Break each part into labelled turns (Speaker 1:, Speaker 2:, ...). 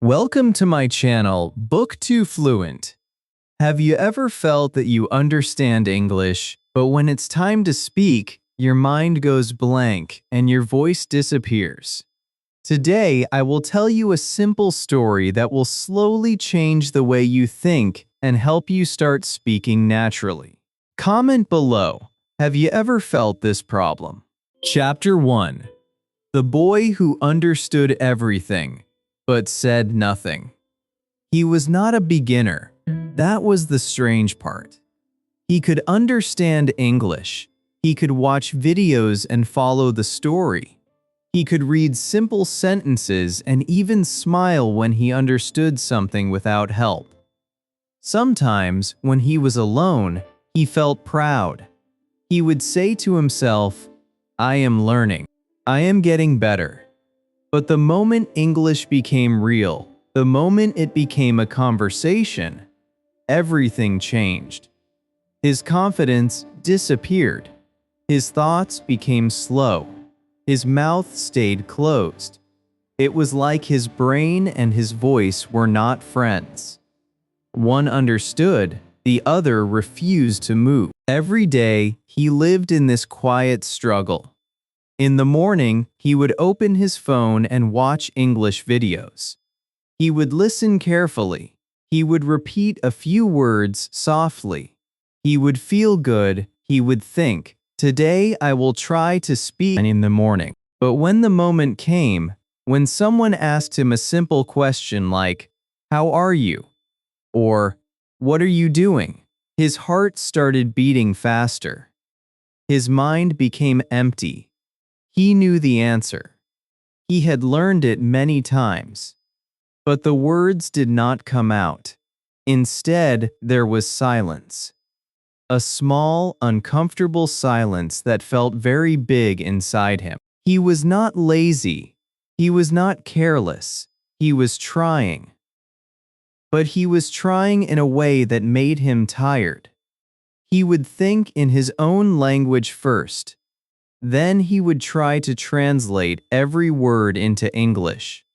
Speaker 1: Welcome to my channel, Book 2 Fluent. Have you ever felt that you understand English, but when it's time to speak, your mind goes blank and your voice disappears? Today, I will tell you a simple story that will slowly change the way you think and help you start speaking naturally. Comment below, have you ever felt this problem? Chapter 1. The Boy Who Understood Everything, but Said Nothing. He was not a beginner. That was the strange part. He could understand English. He could watch videos and follow the story. He could read simple sentences and even smile when he understood something without help. Sometimes, when he was alone, he felt proud. He would say to himself, "I am learning. I am getting better." But the moment English became real, the moment it became a conversation, everything changed. His confidence disappeared. His thoughts became slow. His mouth stayed closed. It was like his brain and his voice were not friends. One understood, the other refused to move. Every day, he lived in this quiet struggle. In the morning, he would open his phone and watch English videos. He would listen carefully. He would repeat a few words softly. He would feel good. He would think, "Today I will try to speak in the morning." But when the moment came, when someone asked him a simple question like, "How are you?" or "What are you doing?" his heart started beating faster. His mind became empty. He knew the answer. He had learned it many times. But the words did not come out. Instead, there was silence. A small, uncomfortable silence that felt very big inside him. He was not lazy. He was not careless. He was trying. But he was trying in a way that made him tired. He would think in his own language first. Then he would try to translate every word into English.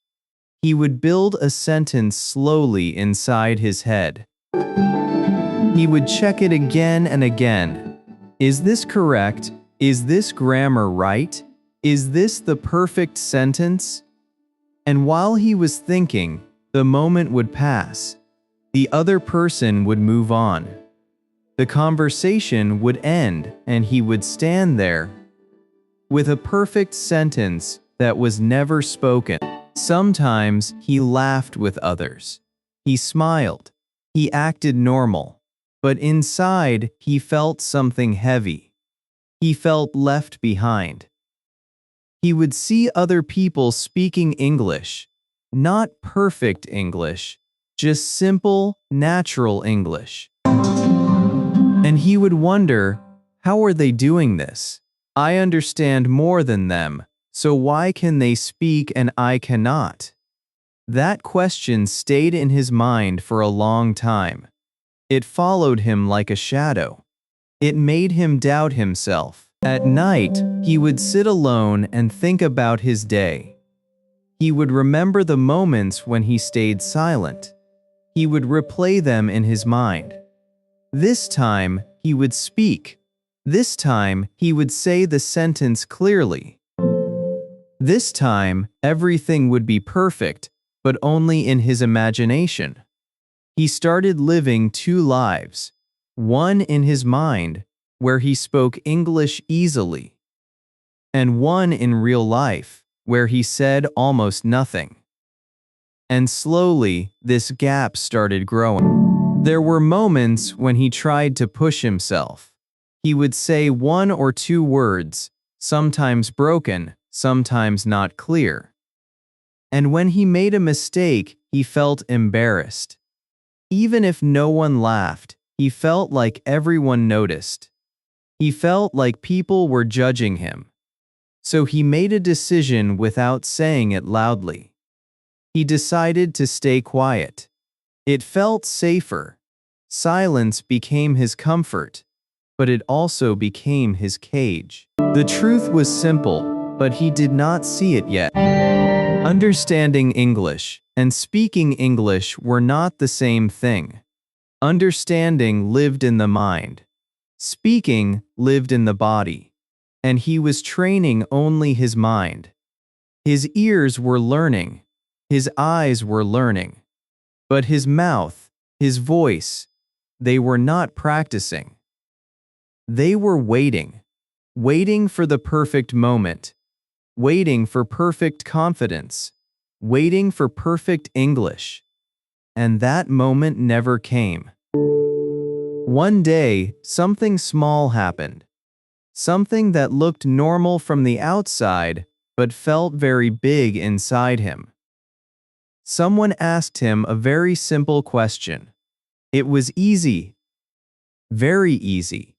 Speaker 1: He would build a sentence slowly inside his head. He would check it again and again. Is this correct? Is this grammar right? Is this the perfect sentence? And while he was thinking, the moment would pass. The other person would move on. The conversation would end and he would stand there with a perfect sentence that was never spoken. Sometimes he laughed with others. He smiled. He acted normal. But inside, he felt something heavy. He felt left behind. He would see other people speaking English, not perfect English, just simple, natural English. And he would wonder, how are they doing this? I understand more than them, so why can they speak and I cannot? That question stayed in his mind for a long time. It followed him like a shadow. It made him doubt himself. At night, he would sit alone and think about his day. He would remember the moments when he stayed silent. He would replay them in his mind. This time, he would speak. This time, he would say the sentence clearly. This time, everything would be perfect, but only in his imagination. He started living two lives, one in his mind, where he spoke English easily, and one in real life, where he said almost nothing. And slowly, this gap started growing. There were moments when he tried to push himself. He would say one or two words, sometimes broken, sometimes not clear. And when he made a mistake, he felt embarrassed. Even if no one laughed, he felt like everyone noticed. He felt like people were judging him. So he made a decision without saying it loudly. He decided to stay quiet. It felt safer. Silence became his comfort, but it also became his cage. The truth was simple, but he did not see it yet. Understanding English, and speaking English were not the same thing. Understanding lived in the mind. Speaking lived in the body. And he was training only his mind. His ears were learning. His eyes were learning. But his mouth, his voice, they were not practicing. They were waiting. Waiting for the perfect moment. Waiting for perfect confidence. Waiting for perfect English. And that moment never came. One day, something small happened. Something that looked normal from the outside, but felt very big inside him. Someone asked him a very simple question. It was easy. Very easy.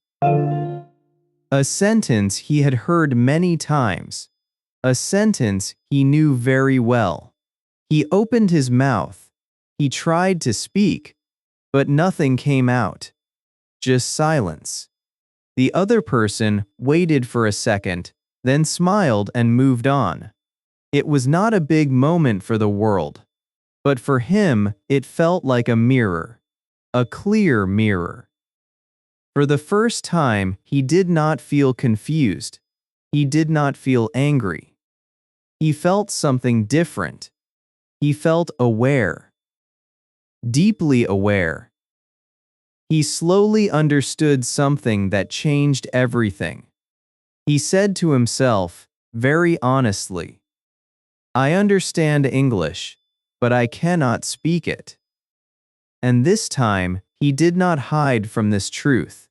Speaker 1: A sentence he had heard many times. A sentence he knew very well. He opened his mouth. He tried to speak, but nothing came out. Just silence. The other person waited for a second, then smiled and moved on. It was not a big moment for the world, but for him it felt like a mirror, a clear mirror. For the first time, he did not feel confused. He did not feel angry. He felt something different. He felt aware. Deeply aware. He slowly understood something that changed everything. He said to himself, very honestly, I understand English, but I cannot speak it. And this time, he did not hide from this truth.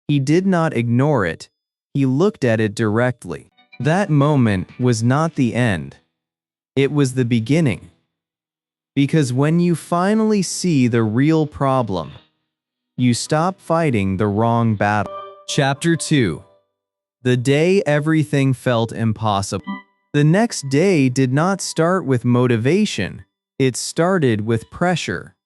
Speaker 1: He did not ignore it. He looked at it directly. That moment was not the end. It was the beginning. Because when you finally see the real problem, you stop fighting the wrong battle. Chapter 2. The day everything felt impossible. The next day did not start with motivation. It started with pressure.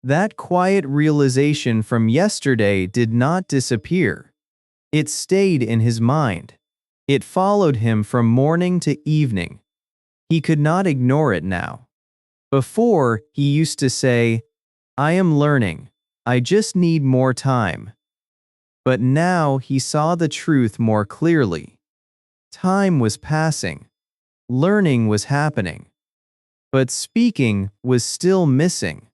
Speaker 1: That quiet realization from yesterday did not disappear. It stayed in his mind. It followed him from morning to evening. He could not ignore it now. Before, he used to say, I am learning. I just need more time. But now he saw the truth more clearly. Time was passing. Learning was happening. But speaking was still missing.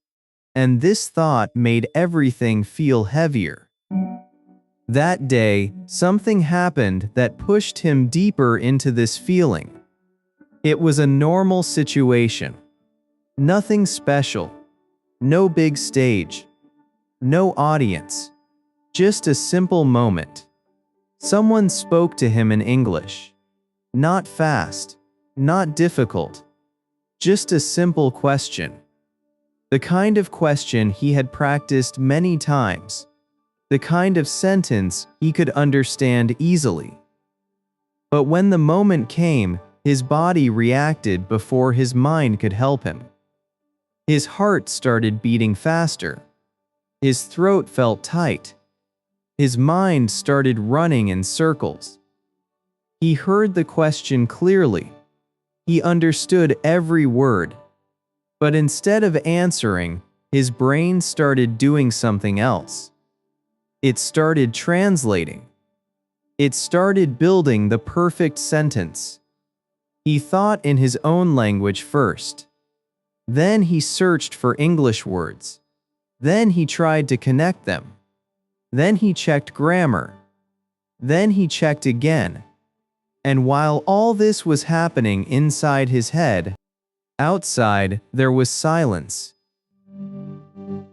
Speaker 1: And this thought made everything feel heavier. That day, something happened that pushed him deeper into this feeling. It was a normal situation. Nothing special. No big stage. No audience. Just a simple moment. Someone spoke to him in English. Not fast. Not difficult. Just a simple question. The kind of question he had practiced many times. The kind of sentence he could understand easily. But when the moment came, his body reacted before his mind could help him. His heart started beating faster. His throat felt tight. His mind started running in circles. He heard the question clearly. He understood every word. But instead of answering, his brain started doing something else. It started translating. It started building the perfect sentence. He thought in his own language first. Then he searched for English words. Then he tried to connect them. Then he checked grammar. Then he checked again. And while all this was happening inside his head, outside there was silence.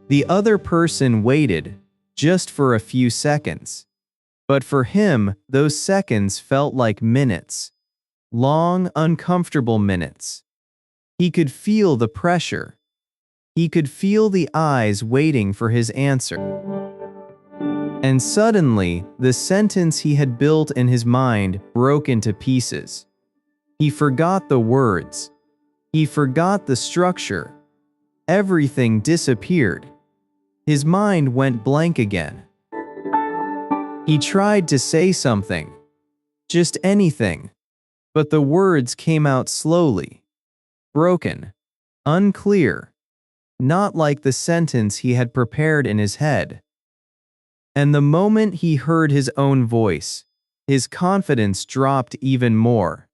Speaker 1: The other person waited, just for a few seconds. But for him, those seconds felt like minutes. Long, uncomfortable minutes. He could feel the pressure. He could feel the eyes waiting for his answer. And suddenly, the sentence he had built in his mind broke into pieces. He forgot the words. He forgot the structure. Everything disappeared. His mind went blank again. He tried to say something. Just anything. But the words came out slowly. Broken. unclear, not like the sentence he had prepared in his head. And the moment he heard his own voice, his confidence dropped even more.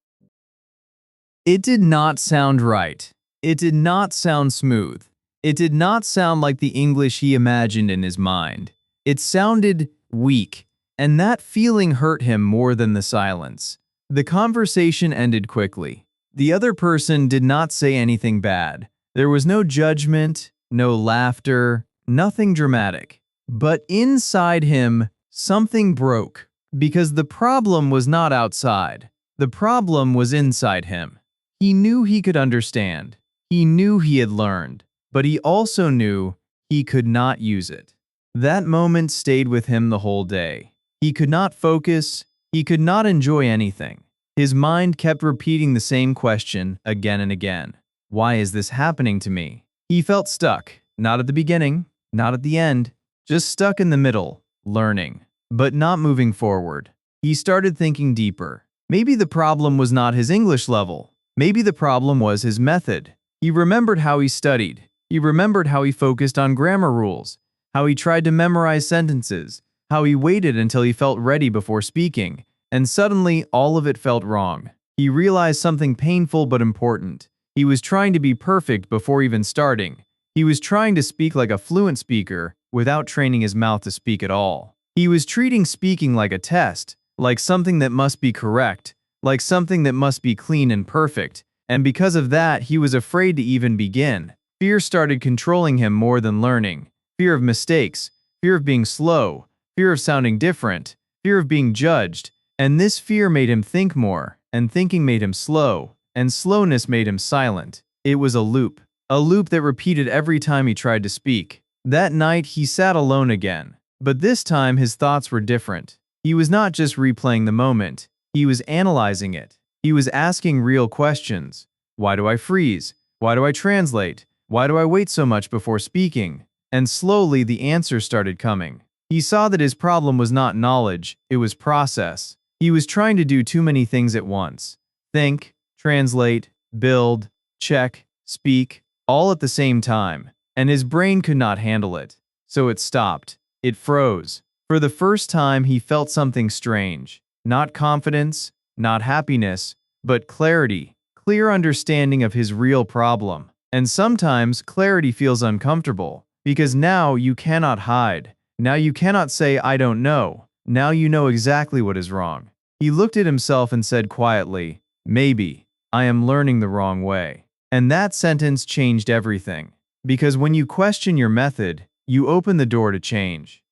Speaker 1: It did not sound right. It did not sound smooth. It did not sound like the English he imagined in his mind. It sounded weak, and that feeling hurt him more than the silence. The conversation ended quickly. The other person did not say anything bad. There was no judgment, no laughter, nothing dramatic. But inside him, something broke, because the problem was not outside. The problem was inside him. He knew he could understand. He knew he had learned, but he also knew he could not use it. That moment stayed with him the whole day. He could not focus. He could not enjoy anything. His mind kept repeating the same question again and again. Why is this happening to me? He felt stuck, not at the beginning, not at the end, just stuck in the middle, learning, but not moving forward. He started thinking deeper. Maybe the problem was not his English level. Maybe the problem was his method. He remembered how he studied. He remembered how he focused on grammar rules, how he tried to memorize sentences, how he waited until he felt ready before speaking, and suddenly all of it felt wrong. He realized something painful but important. He was trying to be perfect before even starting. He was trying to speak like a fluent speaker without training his mouth to speak at all. He was treating speaking like a test, like something that must be correct, like something that must be clean and perfect, and because of that, he was afraid to even begin. Fear started controlling him more than learning. Fear of mistakes, fear of being slow, fear of sounding different, fear of being judged, and this fear made him think more, and thinking made him slow, and slowness made him silent. It was a loop that repeated every time he tried to speak. That night, he sat alone again, but this time his thoughts were different. He was not just replaying the moment, he was analyzing it. He was asking real questions. Why do I freeze? Why do I translate? Why do I wait so much before speaking? And slowly the answers started coming. He saw that his problem was not knowledge, it was process. He was trying to do too many things at once. Think, translate, build, check, speak, all at the same time. And his brain could not handle it. So it stopped. It froze. For the first time, he felt something strange. Not confidence, not happiness, but clarity, clear understanding of his real problem. And sometimes clarity feels uncomfortable, because now you cannot hide. Now you cannot say, I don't know. Now you know exactly what is wrong. He looked at himself and said quietly, maybe, I am learning the wrong way. And that sentence changed everything. Because when you question your method, you open the door to change.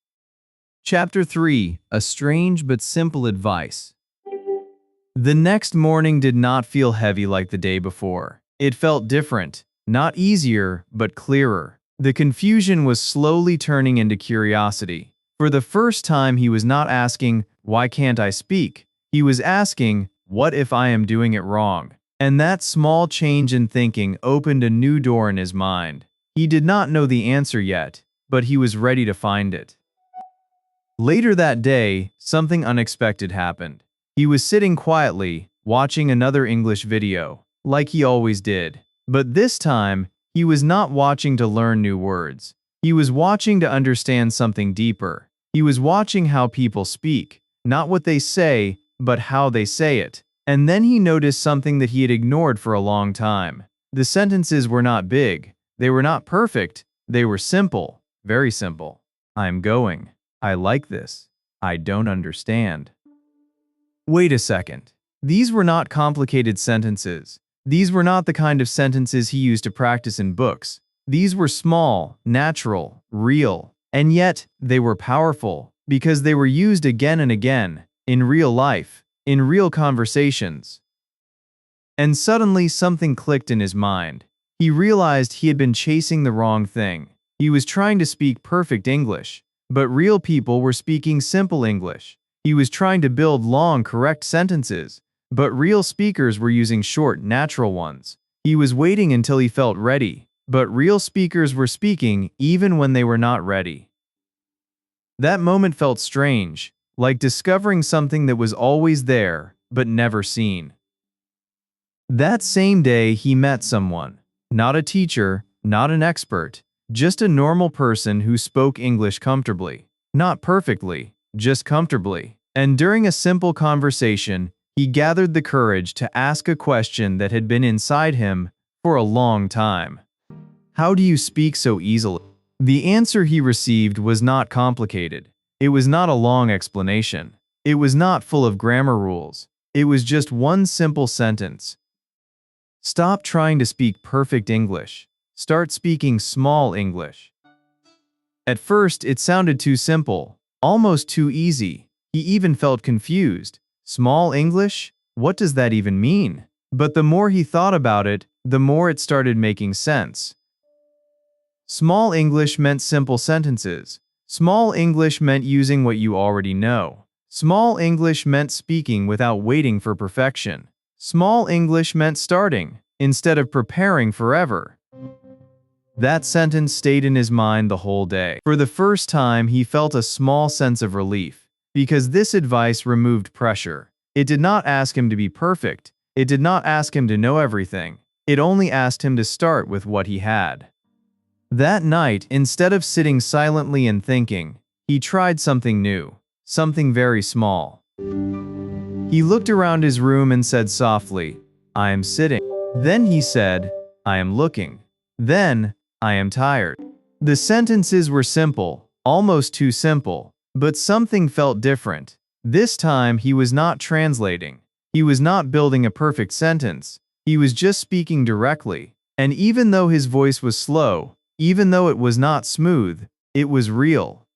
Speaker 1: Chapter 3: A Strange but Simple Advice. The next morning did not feel heavy like the day before. It felt different, not easier, but clearer. The confusion was slowly turning into curiosity. For the first time, he was not asking, why can't I speak? He was asking, what if I am doing it wrong? And that small change in thinking opened a new door in his mind. He did not know the answer yet, but he was ready to find it. Later that day, something unexpected happened. He was sitting quietly, watching another English video, like he always did. But this time, he was not watching to learn new words. He was watching to understand something deeper. He was watching how people speak, not what they say, but how they say it. And then he noticed something that he had ignored for a long time. The sentences were not big. They were not perfect. They were simple, very simple. I'm going. I like this. I don't understand. Wait a second. These were not complicated sentences. These were not the kind of sentences he used to practice in books. These were small, natural, real, and yet they were powerful because they were used again and again, in real life, in real conversations. And suddenly something clicked in his mind. He realized he had been chasing the wrong thing. He was trying to speak perfect English, but real people were speaking simple English. He was trying to build long, correct sentences, but real speakers were using short, natural ones. He was waiting until he felt ready, but real speakers were speaking even when they were not ready. That moment felt strange, like discovering something that was always there, but never seen. That same day, he met someone. Not a teacher, not an expert, just a normal person who spoke English comfortably. Not perfectly, just comfortably. And during a simple conversation, he gathered the courage to ask a question that had been inside him for a long time. How do you speak so easily? The answer he received was not complicated. It was not a long explanation. It was not full of grammar rules. It was just one simple sentence. Stop trying to speak perfect English. Start speaking small English. At first, it sounded too simple, almost too easy. He even felt confused. Small English? What does that even mean? But the more he thought about it, the more it started making sense. Small English meant simple sentences. Small English meant using what you already know. Small English meant speaking without waiting for perfection. Small English meant starting, instead of preparing forever. That sentence stayed in his mind the whole day. For the first time, he felt a small sense of relief, because this advice removed pressure. It did not ask him to be perfect. It did not ask him to know everything. It only asked him to start with what he had. That night, instead of sitting silently and thinking, he tried something new, something very small. He looked around his room and said softly, "I am sitting." Then he said, "I am looking." Then, "I am tired." The sentences were simple, almost too simple, but something felt different. This time he was not translating. He was not building a perfect sentence. He was just speaking directly. And even though his voice was slow, even though it was not smooth, it was real.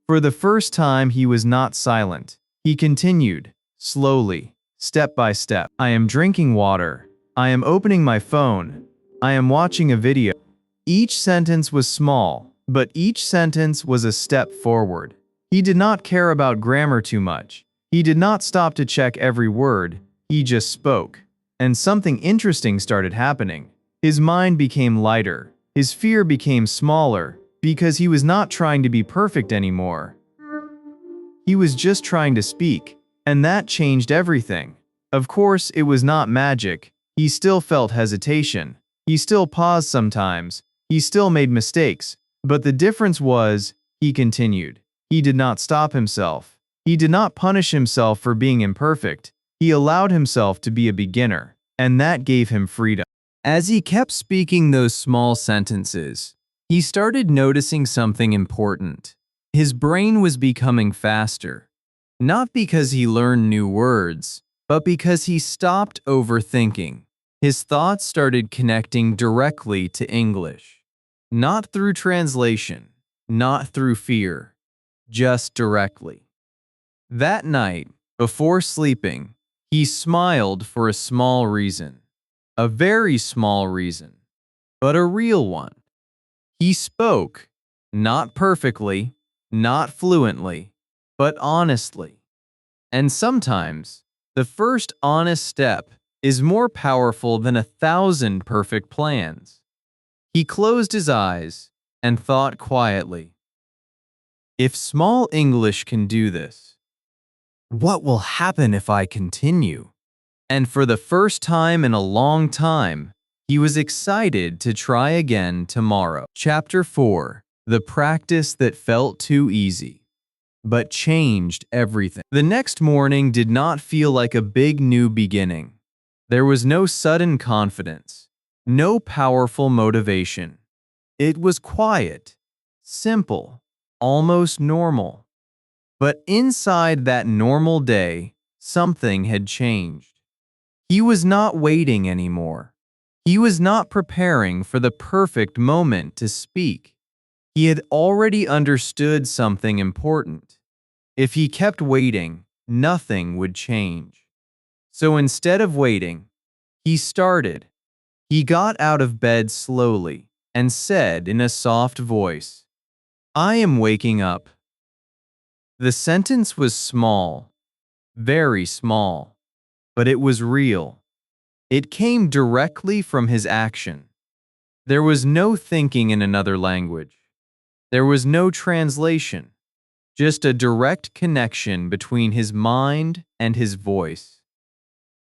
Speaker 1: For the first time, he was not silent. He continued, slowly, step by step. "I am drinking water. I am opening my phone. I am watching a video." Each sentence was small, but each sentence was a step forward. He did not care about grammar too much. He did not stop to check every word. He just spoke. And something interesting started happening. His mind became lighter. His fear became smaller, because he was not trying to be perfect anymore. He was just trying to speak, and that changed everything. Of course, it was not magic. He still felt hesitation. He still paused sometimes. He still made mistakes. But the difference was, he continued. He did not stop himself. He did not punish himself for being imperfect. He allowed himself to be a beginner, and that gave him freedom. As he kept speaking those small sentences, he started noticing something important. His brain was becoming faster, not because he learned new words, but because he stopped overthinking. His thoughts started connecting directly to English, not through translation, not through fear, just directly. That night, before sleeping, he smiled for a small reason. A very small reason, but a real one. He spoke, not perfectly, not fluently, but honestly. And sometimes, the first honest step is more powerful than 1,000 perfect plans. He closed his eyes and thought quietly, if small English can do this, what will happen if I continue? And for the first time in a long time, he was excited to try again tomorrow. Chapter 4. The Practice That Felt Too Easy, but changed everything. The next morning did not feel like a big new beginning. There was no sudden confidence, no powerful motivation. It was quiet, simple, almost normal. But inside that normal day, something had changed. He was not waiting anymore. He was not preparing for the perfect moment to speak. He had already understood something important. If he kept waiting, nothing would change. So instead of waiting, he started. He got out of bed slowly and said in a soft voice, "I am waking up." The sentence was small, very small, but it was real. It came directly from his action. There was no thinking in another language. There was no translation, just a direct connection between his mind and his voice.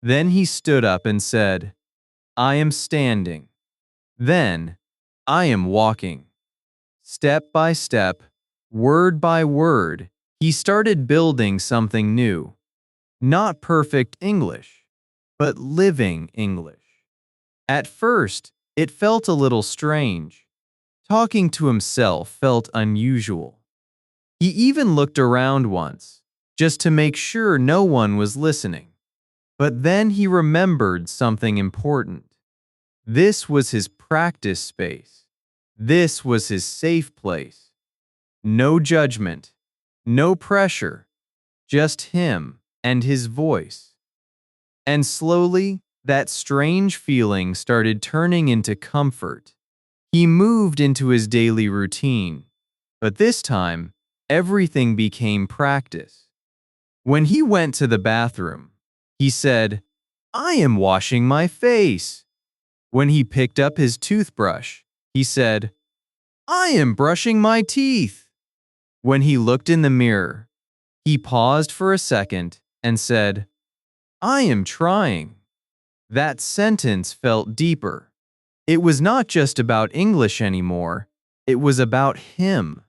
Speaker 1: Then he stood up and said, "I am standing." Then, I am walking. Step by step, word by word, he started building something new. Not perfect English, but living English. At first, it felt a little strange. Talking to himself felt unusual. He even looked around once, just to make sure no one was listening. But then he remembered something important. This was his practice space. This was his safe place. No judgment, no pressure, just him and his voice. And slowly, that strange feeling started turning into comfort. He moved into his daily routine, but this time, everything became practice. When he went to the bathroom, he said, "I am washing my face." When he picked up his toothbrush, he said, "I am brushing my teeth." When he looked in the mirror, he paused for a second and said, "I am trying." That sentence felt deeper. It was not just about English anymore, it was about him.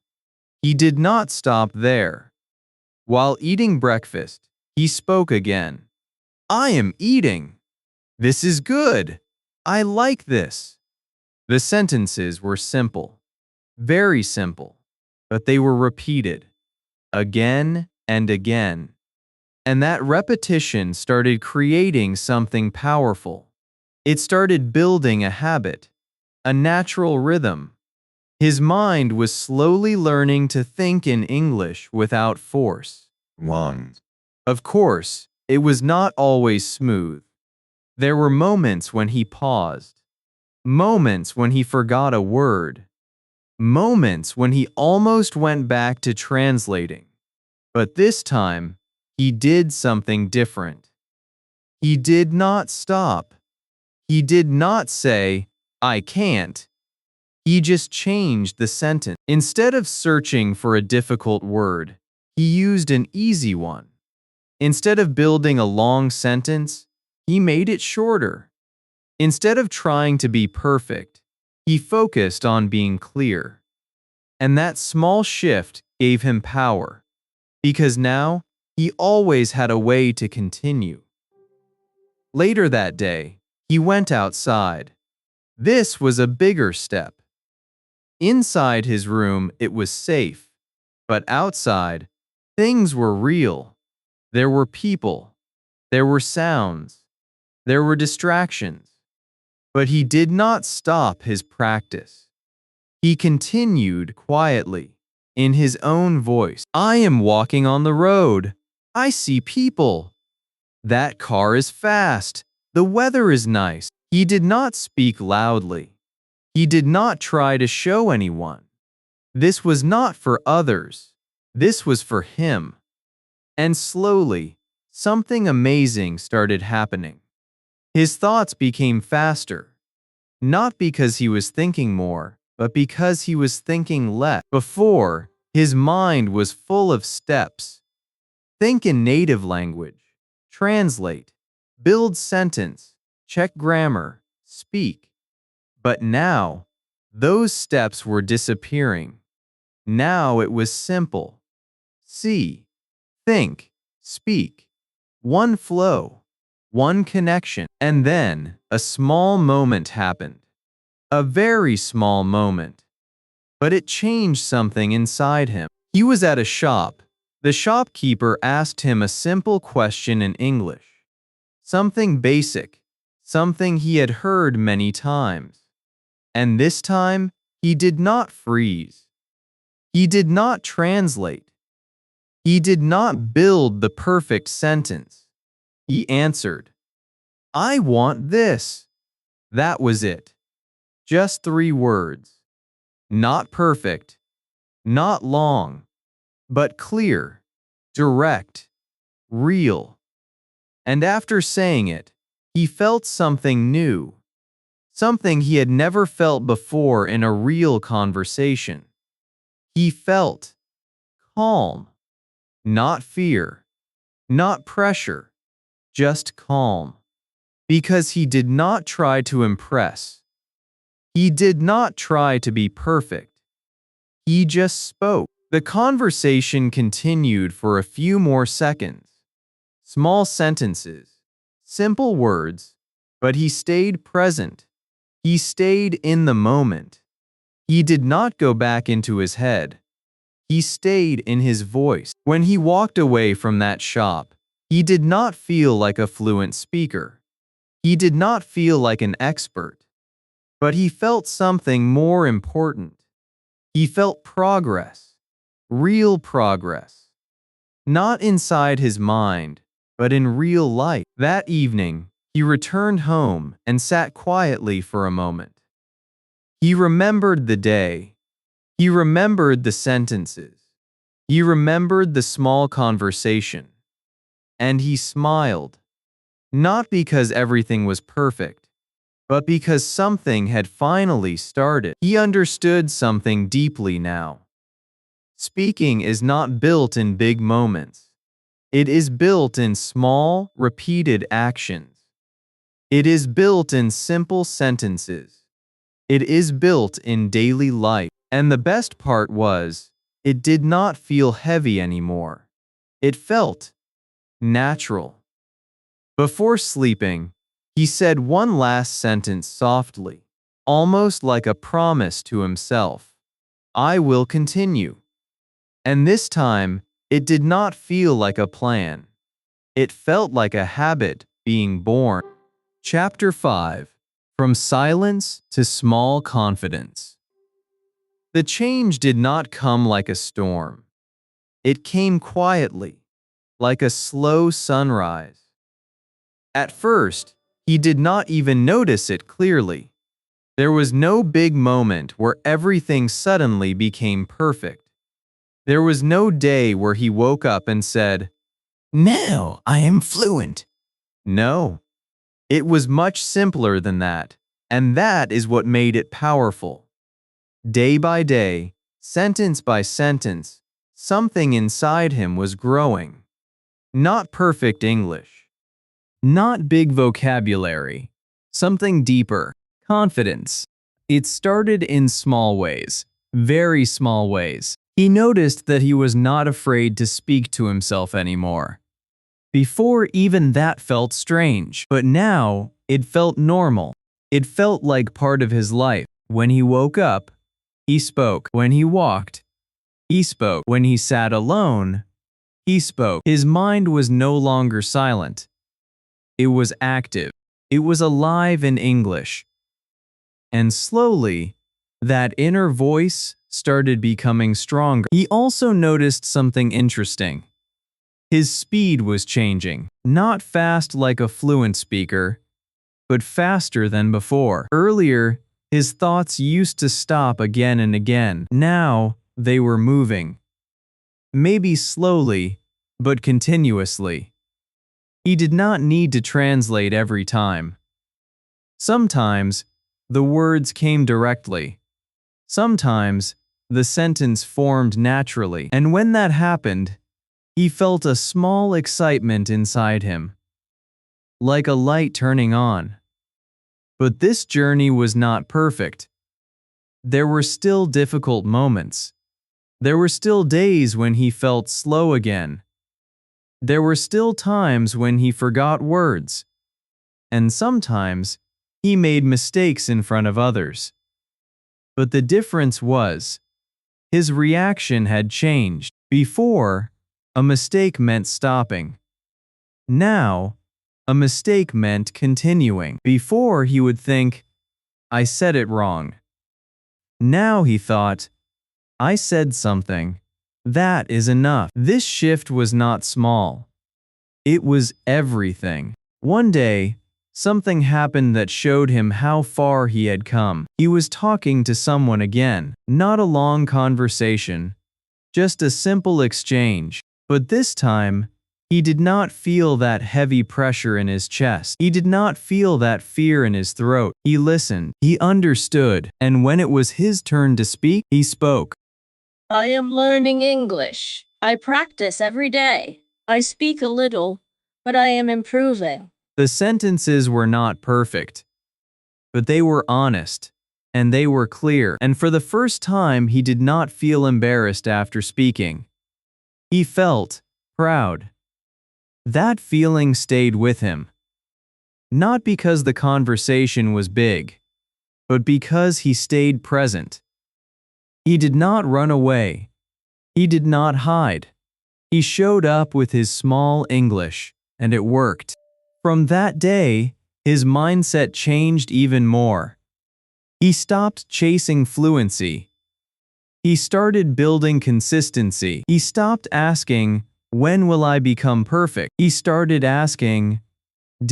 Speaker 1: He did not stop there. While eating breakfast, he spoke again. "I am eating. This is good. I like this." The sentences were simple, very simple, but they were repeated again and again. And that repetition started creating something powerful. It started building a habit, a natural rhythm. His mind was slowly learning to think in English without force. 1. Of course, it was not always smooth. There were moments when he paused, moments when he forgot a word, moments when he almost went back to translating. But this time, he did something different. He did not stop. He did not say, "I can't." He just changed the sentence. Instead of searching for a difficult word, he used an easy one. Instead of building a long sentence, he made it shorter. Instead of trying to be perfect, he focused on being clear. And that small shift gave him power, because now he always had a way to continue. Later that day, he went outside. This was a bigger step. Inside his room, it was safe, but outside, things were real. There were people, there were sounds, there were distractions. But he did not stop his practice. He continued quietly, in his own voice. "I am walking on the road. I see people. That car is fast. The weather is nice." He did not speak loudly. He did not try to show anyone. This was not for others. This was for him. And slowly, something amazing started happening. His thoughts became faster. Not because he was thinking more, but because he was thinking less. Before, his mind was full of steps. Think in native language. Translate. Build sentence. Check grammar. Speak. But now, those steps were disappearing. Now it was simple. See. Think. Speak. One flow. One connection. And then, a small moment happened. A very small moment. But it changed something inside him. He was at a shop. The shopkeeper asked him a simple question in English. Something basic. Something he had heard many times. And this time, he did not freeze. He did not translate. He did not build the perfect sentence. He answered, "I want this." That was it. Just 3 words. Not perfect, not long, but clear, direct, real. And after saying it, he felt something new, something he had never felt before in a real conversation. He felt calm, not fear, not pressure, just calm. Because he did not try to impress. He did not try to be perfect. He just spoke. The conversation continued for a few more seconds. Small sentences, simple words, but he stayed present. He stayed in the moment. He did not go back into his head. He stayed in his voice. When he walked away from that shop, he did not feel like a fluent speaker. He did not feel like an expert. But he felt something more important. He felt progress, real progress. Not inside his mind, but in real life. That evening, he returned home and sat quietly for a moment. He remembered the day. He remembered the sentences. He remembered the small conversation. And he smiled. Not because everything was perfect, but because something had finally started. He understood something deeply now. Speaking is not built in big moments. It is built in small, repeated actions. It is built in simple sentences. It is built in daily life. And the best part was, it did not feel heavy anymore. It felt natural. Before sleeping, he said one last sentence softly, almost like a promise to himself. I will continue. And this time, it did not feel like a plan. It felt like a habit being born. Chapter 5. From Silence to Small Confidence. The change did not come like a storm. It came quietly, like a slow sunrise. At first, he did not even notice it clearly. There was no big moment where everything suddenly became perfect. There was no day where he woke up and said, "Now I am fluent." No, it was much simpler than that, and that is what made it powerful. Day by day, sentence by sentence, something inside him was growing. Not perfect English. Not big vocabulary. Something deeper. Confidence. It started in small ways. Very small ways. He noticed that he was not afraid to speak to himself anymore. Before, even that felt strange, but now it felt normal. It felt like part of his life. When he woke up, he spoke. When he walked, he spoke. When he sat alone, he spoke. His mind was no longer silent. It was active. It was alive in English. And slowly, that inner voice started becoming stronger. He also noticed something interesting. His speed was changing. Not fast like a fluent speaker, but faster than before. Earlier, his thoughts used to stop again and again. Now, they were moving. Maybe slowly, but continuously. He did not need to translate every time. Sometimes, the words came directly. Sometimes, the sentence formed naturally. And when that happened, he felt a small excitement inside him, like a light turning on. But this journey was not perfect. There were still difficult moments. There were still days when he felt slow again. There were still times when he forgot words. And sometimes, he made mistakes in front of others. But the difference was, his reaction had changed. Before, a mistake meant stopping. Now, a mistake meant continuing. Before, he would think, I said it wrong. Now he thought, I said something. That is enough. This shift was not small. It was everything. One day, something happened that showed him how far he had come. He was talking to someone again. Not a long conversation, just a simple exchange. But this time, he did not feel that heavy pressure in his chest. He did not feel that fear in his throat. He listened. He understood. And when it was his turn to speak, he spoke.
Speaker 2: I am learning English. I practice every day. I speak a little, but I am improving.
Speaker 1: The sentences were not perfect, but they were honest, and they were clear, and for the first time he did not feel embarrassed after speaking. He felt proud. That feeling stayed with him. Not because the conversation was big, but because he stayed present. He did not run away. He did not hide. He showed up with his small English, and it worked. From that day, his mindset changed even more. He stopped chasing fluency. He started building consistency. He stopped asking, "When will I become perfect?" He started asking,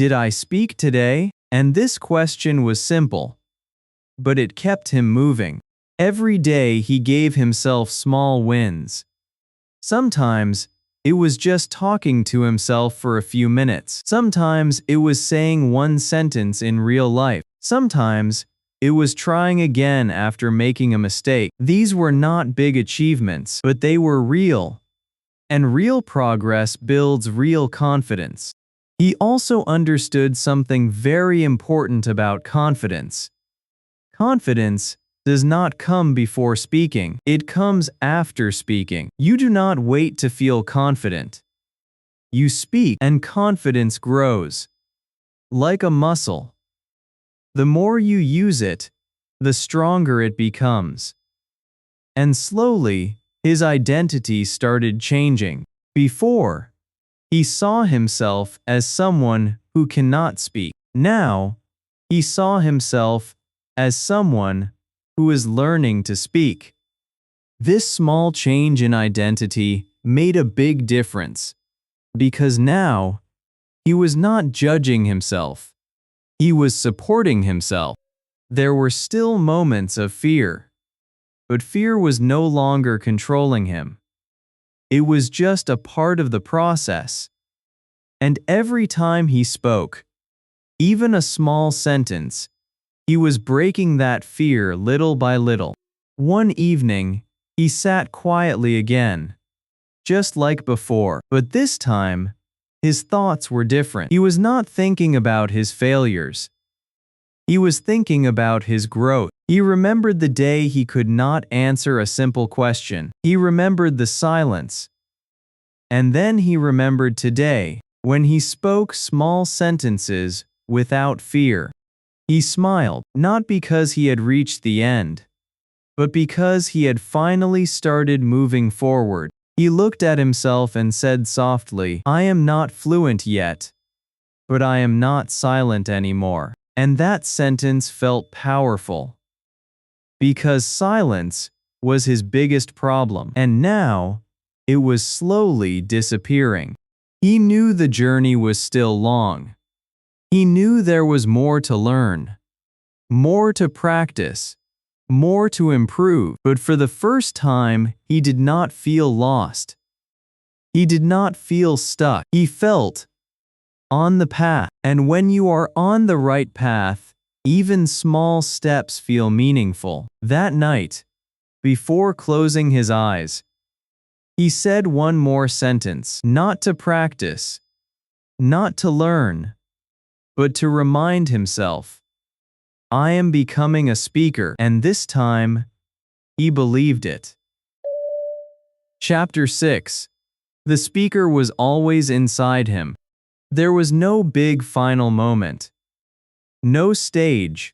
Speaker 1: "Did I speak today?" And this question was simple, but it kept him moving. Every day he gave himself small wins. Sometimes it was just talking to himself for a few minutes. Sometimes it was saying one sentence in real life. Sometimes it was trying again after making a mistake. These were not big achievements, but they were real. And real progress builds real confidence. He also understood something very important about confidence. Confidence does not come before speaking. It comes after speaking. You do not wait to feel confident. You speak, and confidence grows. Like a muscle. The more you use it, the stronger it becomes. And slowly, his identity started changing. Before, he saw himself as someone who cannot speak. Now, he saw himself as someone who is learning to speak. This small change in identity made a big difference, because now he was not judging himself. He was supporting himself. There were still moments of fear, but fear was no longer controlling him. It was just a part of the process. And every time he spoke, even a small sentence, he was breaking that fear little by little. One evening, he sat quietly again, just like before, but this time, his thoughts were different. He was not thinking about his failures. He was thinking about his growth. He remembered the day he could not answer a simple question. He remembered the silence. And then he remembered today, when he spoke small sentences without fear. He smiled, not because he had reached the end, but because he had finally started moving forward. He looked at himself and said softly, "I am not fluent yet, but I am not silent anymore." And that sentence felt powerful, because silence was his biggest problem, and now it was slowly disappearing. He knew the journey was still long. He knew there was more to learn, more to practice, more to improve, but for the first time, he did not feel lost. He did not feel stuck. He felt on the path. And when you are on the right path, even small steps feel meaningful. That night, before closing his eyes, he said one more sentence, not to practice, not to learn, but to remind himself, "I am becoming a speaker," and this time, he believed it. Chapter 6. The speaker was always inside him. There was no big final moment. No stage.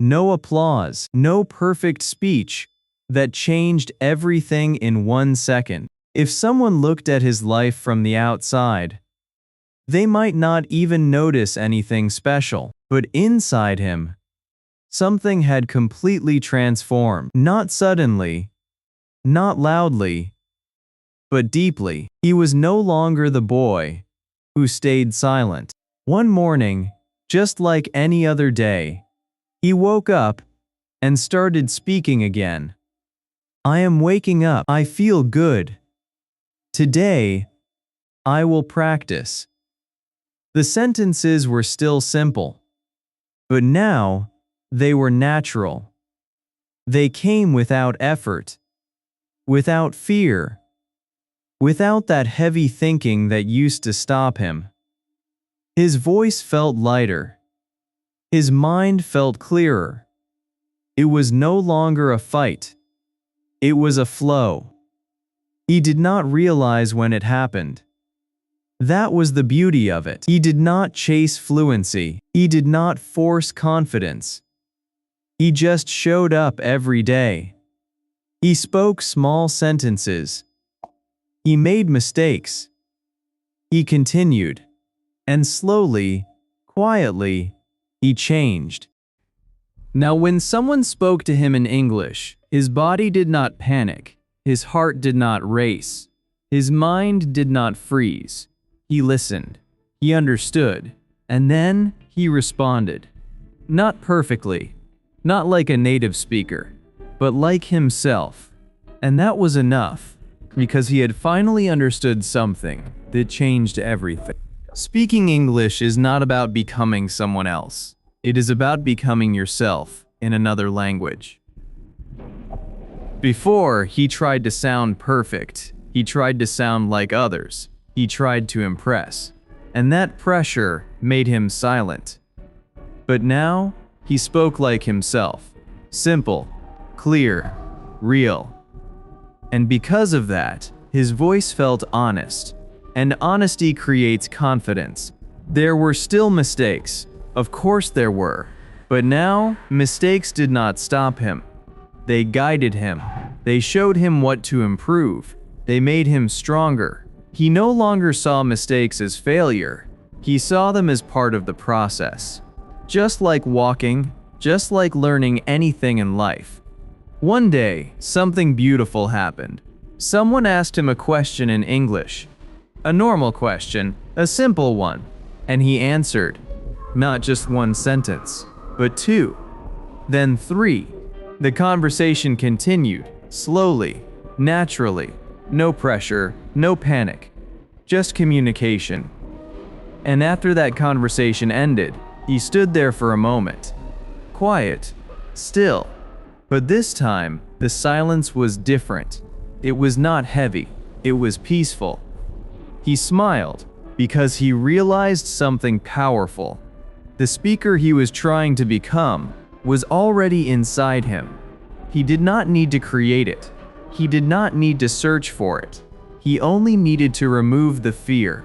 Speaker 1: No applause. No perfect speech that changed everything in 1 second. If someone looked at his life from the outside, they might not even notice anything special. But inside him, something had completely transformed. Not suddenly, not loudly, but deeply. He was no longer the boy who stayed silent. One morning, just like any other day, he woke up and started speaking again. "I am waking up. I feel good. Today, I will practice." The sentences were still simple, but now they were natural. They came without effort, without fear, without that heavy thinking that used to stop him. His voice felt lighter. His mind felt clearer. It was no longer a fight. It was a flow. He did not realize when it happened. That was the beauty of it. He did not chase fluency. He did not force confidence. He just showed up every day. He spoke small sentences. He made mistakes. He continued. And slowly, quietly, he changed. Now, when someone spoke to him in English, his body did not panic. His heart did not race. His mind did not freeze. He listened. He understood. And then he responded. Not perfectly. Not like a native speaker, but like himself. And that was enough, because he had finally understood something that changed everything. Speaking English is not about becoming someone else. It is about becoming yourself in another language. Before, he tried to sound perfect. He tried to sound like others. He tried to impress. And that pressure made him silent. But now, he spoke like himself. Simple, clear, real. And because of that, his voice felt honest. And honesty creates confidence. There were still mistakes. Of course there were. But now, mistakes did not stop him. They guided him. They showed him what to improve. They made him stronger. He no longer saw mistakes as failure. He saw them as part of the process. Just like walking, just like learning anything in life. One day, something beautiful happened. Someone asked him a question in English. A normal question, a simple one. And he answered. Not just one sentence, but two. Then three. The conversation continued, slowly, naturally. No pressure, no panic. Just communication. And after that conversation ended, he stood there for a moment. Quiet. Still. But this time, the silence was different. It was not heavy. It was peaceful. He smiled because he realized something powerful. The speaker he was trying to become was already inside him. He did not need to create it. He did not need to search for it. He only needed to remove the fear,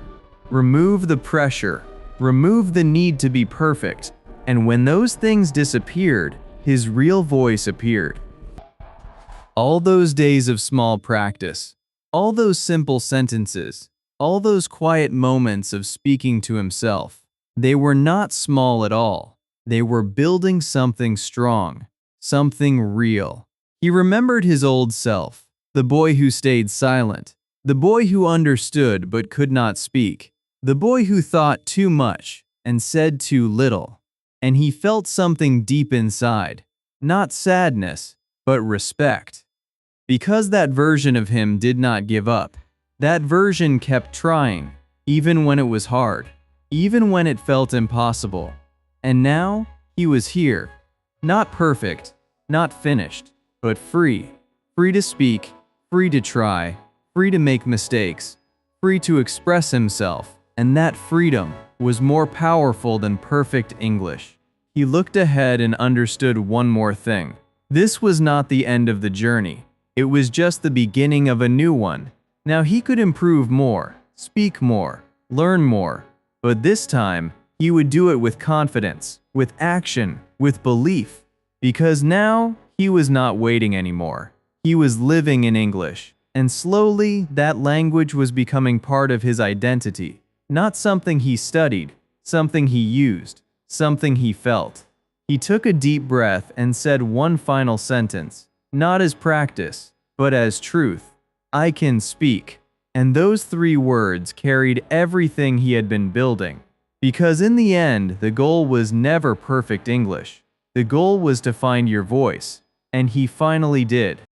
Speaker 1: remove the pressure, remove the need to be perfect. And when those things disappeared, his real voice appeared. All those days of small practice, all those simple sentences, all those quiet moments of speaking to himself, they were not small at all. They were building something strong, something real. He remembered his old self, the boy who stayed silent, the boy who understood but could not speak, the boy who thought too much and said too little. And he felt something deep inside, not sadness, but respect. Because that version of him did not give up. That version kept trying, even when it was hard, even when it felt impossible. And now, he was here. Not perfect, not finished, but free. Free to speak, free to try, free to make mistakes, free to express himself. And that freedom was more powerful than perfect English. He looked ahead and understood one more thing. This was not the end of the journey. It was just the beginning of a new one. Now he could improve more, speak more, learn more. But this time, he would do it with confidence, with action, with belief. Because now, he was not waiting anymore. He was living in English. And slowly, that language was becoming part of his identity. Not something he studied, something he used, something he felt. He took a deep breath and said one final sentence, not as practice, but as truth. I can speak. And those three words carried everything he had been building. Because in the end, the goal was never perfect English. The goal was to find your voice. And he finally did.